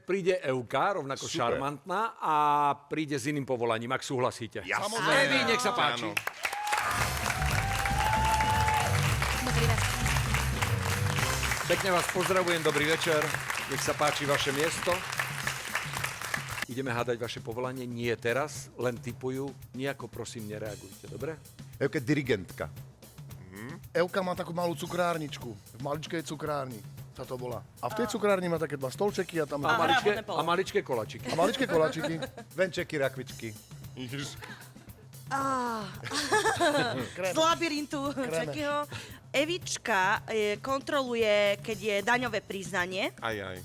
príde Euka, rovnako Super. šarmantná a príde s iným povolaním, ak súhlasíte. Jasné. Evi, nech sa páči. Áno. Dobrý večer. Pekne vás pozdravujem, dobrý večer. Nech sa páči vaše miesto. Ideme hádať vaše povolanie, nie teraz, len tipujú. Nijako prosím nereagujte, dobre? Euka dirigentka. Euka má takú malú cukrárničku. V maličkej cukrárni sa to volá. A v tej cukrárni má také 2 stolčeky a tam... A maličké kolačiky. A maličké koláčiky. Venčeky, rakvičky. Z labyrintu takého. Evička kontroluje, keď je daňové priznanie, Aj.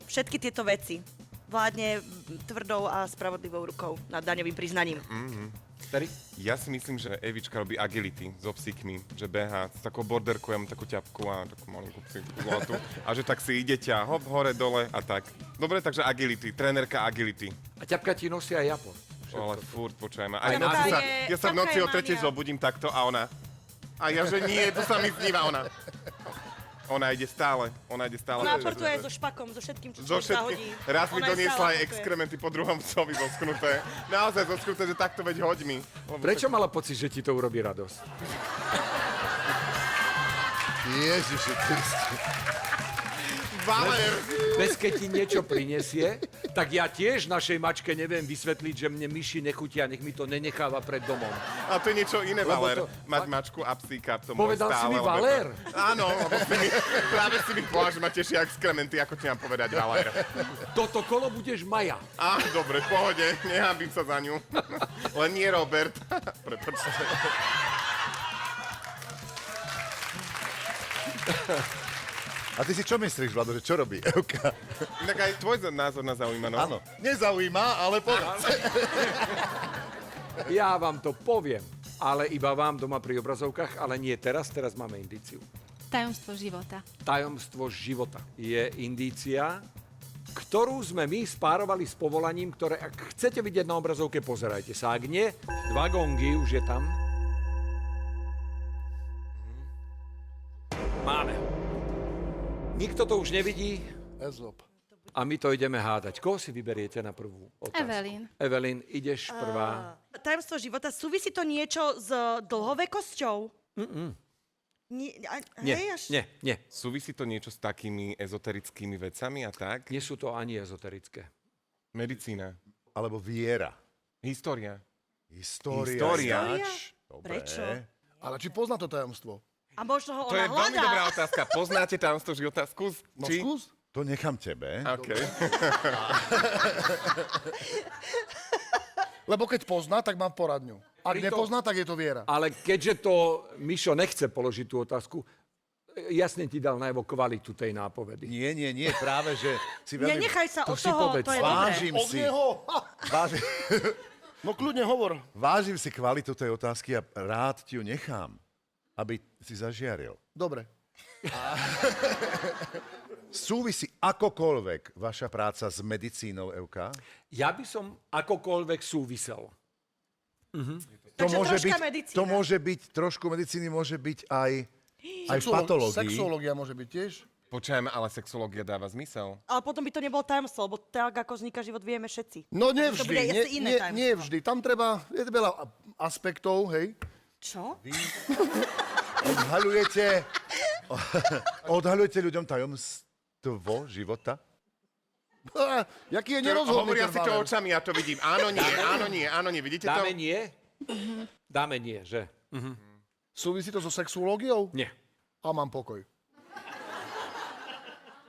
všetky tieto veci. Vládne tvrdou a spravodlivou rukou nad daňovým priznaním. Ktorý? Ja si myslím, že Evička robí agility so psíkmi, že beha s takou borderkou, ja mám takú ťapku a takú malinkú psíku zlatú a že tak si ide ťa hop, hore, dole a tak. Dobre, takže agility, trénerka agility. A ťapka ti nosia aj Japon. Ale furt, počujem ma. Aj Aj noci sa, je- ja sa v noci o taká je 3 mania. zobudím takto a ona. A ja, že nie, to sa mi sníva ona. Ona ide stále. Ona aportuje aj so špakom, so všetkým, čo Zo človek všetky, zahodí. raz mi Ona doniesla stále aj aportuje. exkrementy po druhom psovi zosknuté. Naozaj zosknuté, že takto veď hoď mi. Lebo Prečo mala pocit, že ti to urobí radosť? Ježiši Kriste. Valer! Bez keď ti niečo prinesie, tak ja tiež našej mačke neviem vysvetliť, že mne myši nechutia, nech mi to nenecháva pred domom. A to je niečo iné, Lebo Valer. to- Mať mačku a psíka. To Povedal môj si stále, mi lebo Valer? Áno, lebo práve si mi povedal, že ma tešia exkrementy, ako ti mám povedať, Valer. Toto kolo budeš Maja. Á, dobre, v pohode, nehábim sa za ňu. Len nie Robert. Prepačte. A ty si čo myslíš, Vlado, že čo robí Euka? Tak aj tvoj názor na zaujíma, no. Áno, nezaujíma, ale povedz. Ja vám to poviem, ale iba vám doma pri obrazovkách, ale nie teraz, teraz máme indíciu. Tajomstvo života. Tajomstvo života je indícia, ktorú sme my spárovali s povolaním, ktoré, ak chcete vidieť na obrazovke, pozerajte sa. Ak nie, 2 gongy, už je tam. Máme. Nikto to už nevidí Ezop. a my to ideme hádať. Koho si vyberiete na prvú otázku? Evelyn. Evelyn, ideš prvá. Tajomstvo života, súvisí to niečo s dlhovekosťou? Nie. Súvisí to niečo s takými ezoterickými vecami a tak? Nie sú to ani ezoterické. Medicína. Alebo viera. História. História. Ináč. Dobre. Prečo? Ale či pozná to tajomstvo? A možno ho To je ona veľmi dobrá hľadá. otázka. Poznáte tajomstvo života? Skús. No či? skús. To nechám tebe. OK. Lebo keď pozná, tak mám poradňu. Ak nepozná, tak je to viera. Ale keďže to Mišo nechce položiť tú otázku, jasne ti dal najavo kvalitu tej nápovedy. Nie, práve, že si veľmi... Nenechaj sa To od si toho, povedz. to je dobré. Vážim Od si, neho! vážim, No kľudne hovor. vážim si kvalitu tej otázky a rád ti ju nechám, aby si zažiaril. Dobre. Súvisí akokoľvek vaša práca s medicínou, Euka? Ja by som akokoľvek súvisel. Takže troška medicína. To môže byť, trošku medicíny môže byť aj v patológii. Sexuológia môže byť tiež. Počujeme, ale sexológia dáva zmysel. Ale potom by to nebolo tajomstvo, lebo tak, ako vzniká život, vieme všetci. No To nevždy, bude asi iné tajomstvo. nie vždy. Tam treba, je veľa aspektov, hej. Čo? Odhaľujete ľuďom tajomstvo života? Jaký je nerozhodný Hovoria ten si to Valer. očami, ja to vidím. Áno, nie. Vidíte to? Dáme nie? Dáme nie, že? Súvisí to so sexuológiou? Nie. A mám pokoj.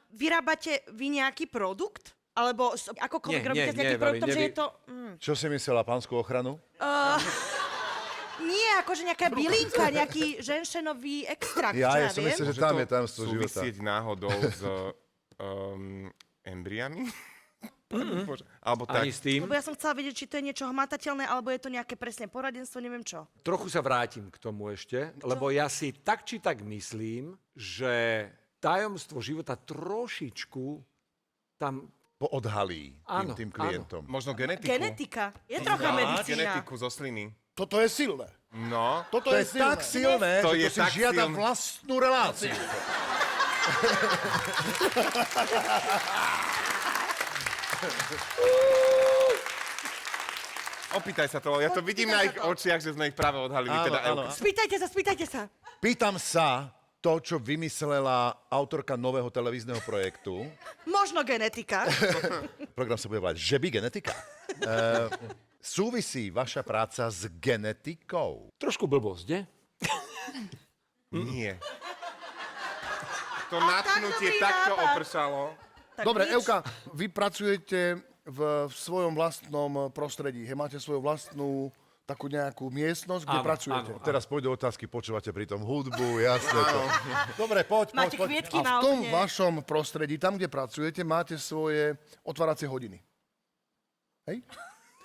Vyrábate vy nejaký produkt? Alebo akokoľvek Nie, robíte nie, s nejakým nie, produktom, Vali, že je to... Čo si myslela, pánsku ochranu? Nie, akože nejaká bylinka, nejaký ženšenový extrakt, Ja čo som viem. myslel, že Môže tam to je tajomstvo života. súvisieť náhodou s embriami? Bože, alebo tak. Ani s tým. Lebo ja som chcela vedieť, či to je niečo hmatateľné, alebo je to nejaké presne poradenstvo, neviem čo. Trochu sa vrátim k tomu ešte, lebo ja si tak či tak myslím, že tajomstvo života trošičku tam... Poodhalí Áno, tým klientom. Možno genetiku. Genetika. Je trocha medicína. Genetiku zo sliny. Toto je silné. No. Toto To je je tak silné, To že je to si tak žiada silné. vlastnú reláciu. Opýtaj sa to, ja to vidím na ich očiach, že sme ich práve odhalili, Áno, teda áno. Euka. Spýtajte sa. Pýtam sa to, čo vymyslela autorka nového televízneho projektu. Možno genetika. Program sa bude volať Žeby genetika. Súvisí vaša práca s genetikou? Trošku blbosť, nie? Nie. To natknutie dobrý takto nápad. opršalo. Tak Dobre, nič. Euka, vy pracujete v svojom vlastnom prostredí. Máte svoju vlastnú takú nejakú miestnosť, kde Áno, pracujete. áno. Teraz pôjdu otázky, počúvate pri tom hudbu, jasné to. Dobre, poď. Máte kvietky A v na tom okne. vašom prostredí, tam, kde pracujete, máte svoje otváracie hodiny. Hej?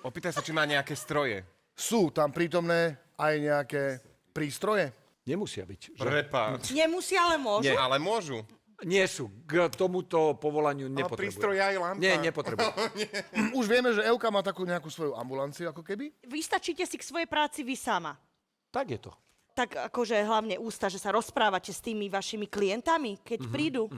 Opýtaj sa, či má nejaké stroje. Sú tam prítomné aj nejaké prístroje? Nemusia byť. Že? Prepáč. Nemusia, ale môžu. Nie. Ale môžu. Nie sú. K tomuto povolaniu Ale nepotrebujú. prístroj aj lampa. Nie, nepotrebujú. Už vieme, že Euka má takú nejakú svoju ambulanciu, ako keby. Vystačíte si k svojej práci vy sama. Tak je to. Tak akože hlavne ústa, že sa rozprávate s tými vašimi klientami, keď prídu.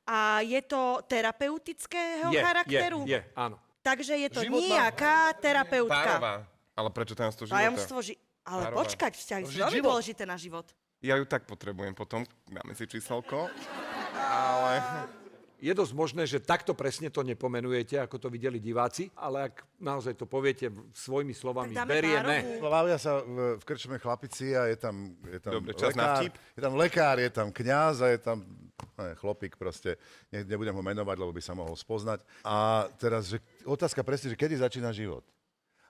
A je to terapeutického charakteru? Je, áno. Takže je to Životná- nejaká terapeutka. Párová. Ale prečo tajomstvo života? Tajomstvo Ale Párová. počkať, vzťahy sú Žiť veľmi život. dôležité na život. Ja ju tak potrebujem potom. Dáme si číselko. Ale... Je dosť možné, že takto presne to nepomenujete, ako to videli diváci, ale ak naozaj to poviete svojimi slovami, Tak dáme berieme. párovú. Bavia sa v krčme chlapici a je tam Dobre, čas na vtip. je tam lekár, je tam kňaz a je tam chlopík proste. Nebudem ho menovať, lebo by sa mohol spoznať. A teraz, že otázka presne, že kedy začína život?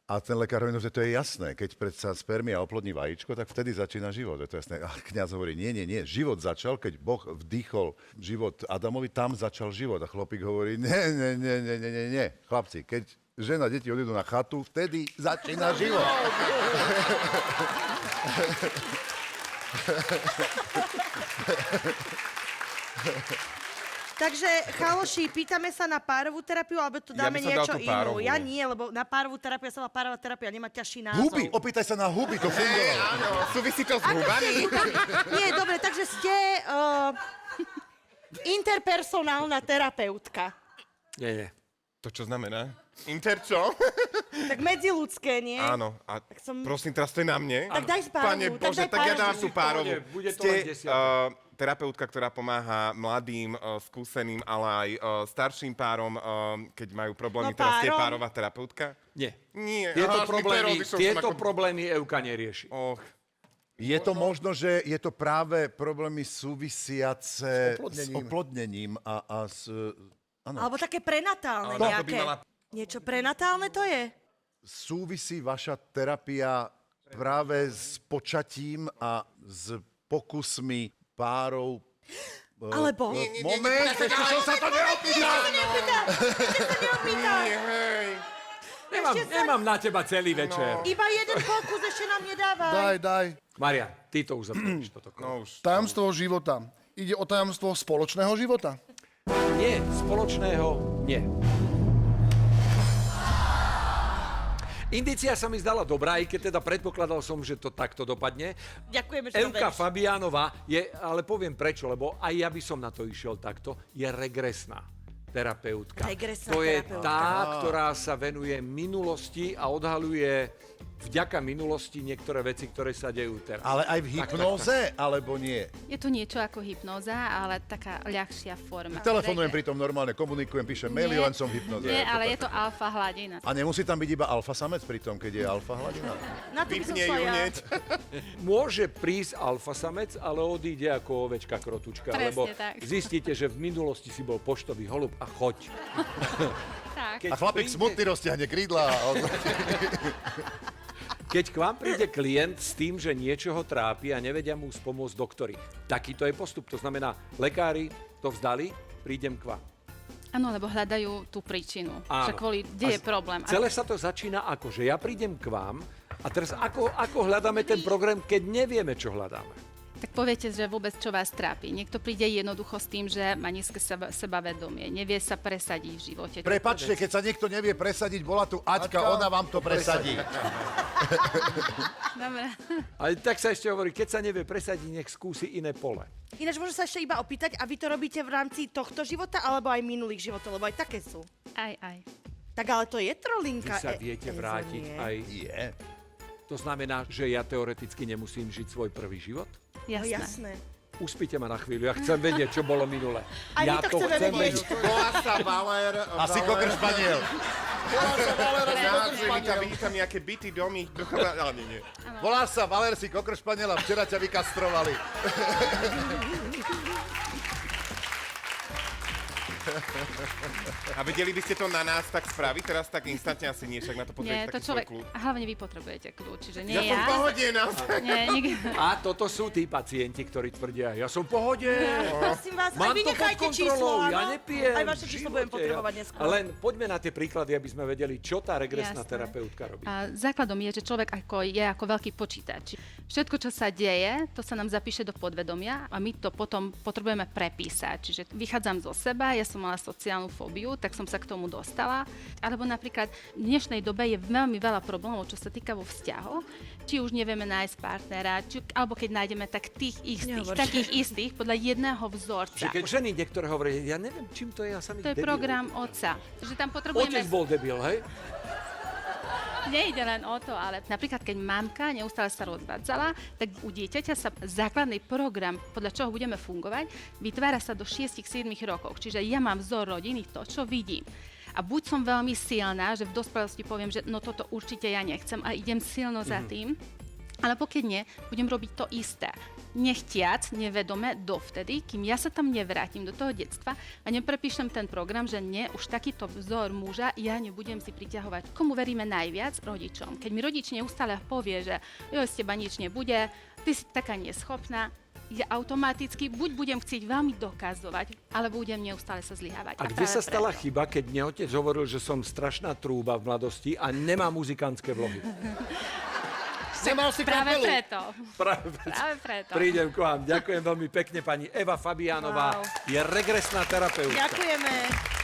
A ten lekár hovorí, no, že to je jasné, keď predsa spermia oplodní vajíčko, tak vtedy začína život. Je to jasné. A kňaz hovorí, nie, život začal, keď Boh vdýchol život Adamovi, tam začal život. A chlopík hovorí, nie, chlapci, keď žena, deti odídu na chatu, vtedy začína život. Takže, chaloši, pýtame sa na párovú terapiu, alebo tu Ja dáme by som dal niečo tú párovú. inú. Ja nie, lebo na párovú terapiu sa volá párová terapia, nemá ťažší názov. Huby, opýtaj sa na huby, to fungovalo. Áno, súvisí to s hubami? Nie, dobre, takže ste interpersonálna terapeutka. Nie. To čo znamená? Inter čo? Tak medziľudské, nie? Áno. A som- prosím, teraz to je na mne. Tak daj párovú, Pane tak Bože, daj tak ja párovú. dám tú párovú. Bude to Ste len desiatok. terapeutka, ktorá pomáha mladým, skúseným, ale aj starším párom, keď majú problémy. No, Teraz ste párom? párová terapeutka? Nie. Nie. Tieto Aha, problémy problémy Euka nerieši. Och, Je to možno, že je to práve problémy súvisiace s oplodnením. oplodnením a s... Áno. Alebo také prenatálne Ale to by nejaké. mala- Niečo prenatálne to je? Súvisí vaša terapia práve s počatím a s pokusmi párov... Alebo? Moment, ešte som sa to neopýtal! nie, hej. Nemám na teba celý večer. Iba jeden pokus ešte nám nedávaj. Daj. Maria, ty to uzatvoríš toto kolo. No už. Tajomstvo života. Ide o tajomstvo spoločného života. Nie, spoločného nie. Indícia sa mi zdala dobrá, aj keď teda predpokladal som, že to takto dopadne. Ďakujeme, že nám Euka veríš. Fabiánová je, ale poviem prečo, lebo aj ja by som na to išiel takto, je regresná terapeutka. Regresná To je terapeutka. tá, ktorá sa venuje minulosti a odhaľuje vďaka minulosti niektoré veci, ktoré sa dejú teraz. Ale aj v hypnoze, alebo nie? Je to niečo ako hypnóza, ale taká ľahšia forma. Telefonujem pritom normálne, komunikujem, píšem maily, Nie. len som v hypnoze. Nie, ale je to alfa hladina. A nemusí tam byť iba alfa samec pri tom, keď je alfa hladina? Na to by som Vypne šla ju ja. hneď. Môže prísť alfa samec, ale odíde ako ovečka krotučka, Presne lebo tak. zistíte, že v minulosti si bol poštový holub a choď. Tak. Keď A chlapík smutný rozťahne krídla. Keď k vám príde klient s tým, že niečo ho trápi a nevedia mu spomôcť doktori, takýto je postup. To znamená, lekári to vzdali, prídem k vám. Áno, lebo hľadajú tú príčinu. Áno. Že kvôli, kde je problém. Celé sa to začína ako, že ja prídem k vám a teraz ako hľadáme ten program, keď nevieme, čo hľadáme. Tak poviete, že vôbec čo vás trápi. Niekto príde jednoducho s tým, že má nízke sebavedomie, nevie sa presadiť v živote. Prepačte, keď sa niekto nevie presadiť, bola tu Aťka, ona vám to presadí. Dobre. Ale tak sa ešte hovorí, keď sa nevie presadiť, nech skúsi iné pole. Ináč môžem sa ešte iba opýtať, a vy to robíte v rámci tohto života, alebo aj minulých životov, lebo aj také sú. Aj. Tak ale to je Vy trolinka. sa viete vrátiť nie? aj... Je. To znamená, že ja teoreticky nemusím žiť svoj prvý život? No Jasné. jasné. Uspite ma na chvíľu, ja chcem vedieť, čo bolo minule. Aj my Ja to chceme vedieť. Volá sa Valer. Asi kokr španiel. Vidí tam nejaké byty, domy. Ale nie. Voláš sa Valer, si kokr španiel a včera ťa vykastrovali. A vedeli by ste to na nás tak spraviť? Teraz tak instantne asi nie, však na to Nie, potrebujete to taký svoj človek... kľud. A hlavne vy potrebujete kľúč, čiže nie Ja som v pohode, naozaj. Nie, A toto sú tí pacienti, ktorí tvrdia, ja som v pohode. Prosím vás, aj Mám vy to pod nechajte číslo, kontrolou, ja áno? nepijem. Aj vaše v číslo budem živote, potrebovať neskôr. Len poďme na tie príklady, aby sme vedeli, čo tá regresná Jasné. terapeutka robí. A základom je, že človek je ako veľký počítač. Všetko, čo sa deje, to sa nám zapíše do podvedomia a my to potom potrebujeme prepísať. Čiže vychádzam zo seba, ja som mala sociálnu fóbiu, tak som sa k tomu dostala. Alebo napríklad v dnešnej dobe je veľmi veľa problémov, čo sa týka vo vzťahoch. Či už nevieme nájsť partnera, alebo keď nájdeme, tak tých istých, Nehovorte. takých istých podľa jedného vzorca. Že keď ženy niektoré hovoria, ja neviem, čím to je, ja som ich To je debil. program otca. Že tam Otec potrebujeme... bol debil, hej? Nejde len o to, ale napríklad, keď mamka neustále sa rozvádzala, tak u dieťaťa sa základný program, podľa čoho budeme fungovať, vytvára sa do 6-7 rokov. Čiže ja mám vzor rodiny, to, čo vidím. A buď som veľmi silná, že v dospelosti poviem, že no toto určite ja nechcem a idem silno za tým, ale pokiaľ nie, budem robiť to isté. Nechtiac, nevedome, dovtedy, kým ja sa tam nevrátim do toho detstva a neprepíšem ten program, že nie, už takýto vzor muža ja nebudem si priťahovať. Komu veríme najviac? Rodičom. Keď mi rodič neustále povie, že z teba nič nebude, ty si taká neschopná, ja automaticky buď budem chcieť veľmi dokazovať, alebo budem neustále sa zlyhávať. A kde práve sa stala preto. chyba, keď mne otec hovoril, že som strašná trúba v mladosti a nemám muzikantské vlohy? Nemal si Práve kapelu. preto. Práve Práve preto. Prídem k vám. Ďakujem veľmi pekne, pani Eva Fabiánová. Wow. Je regresná terapeutka. Ďakujeme.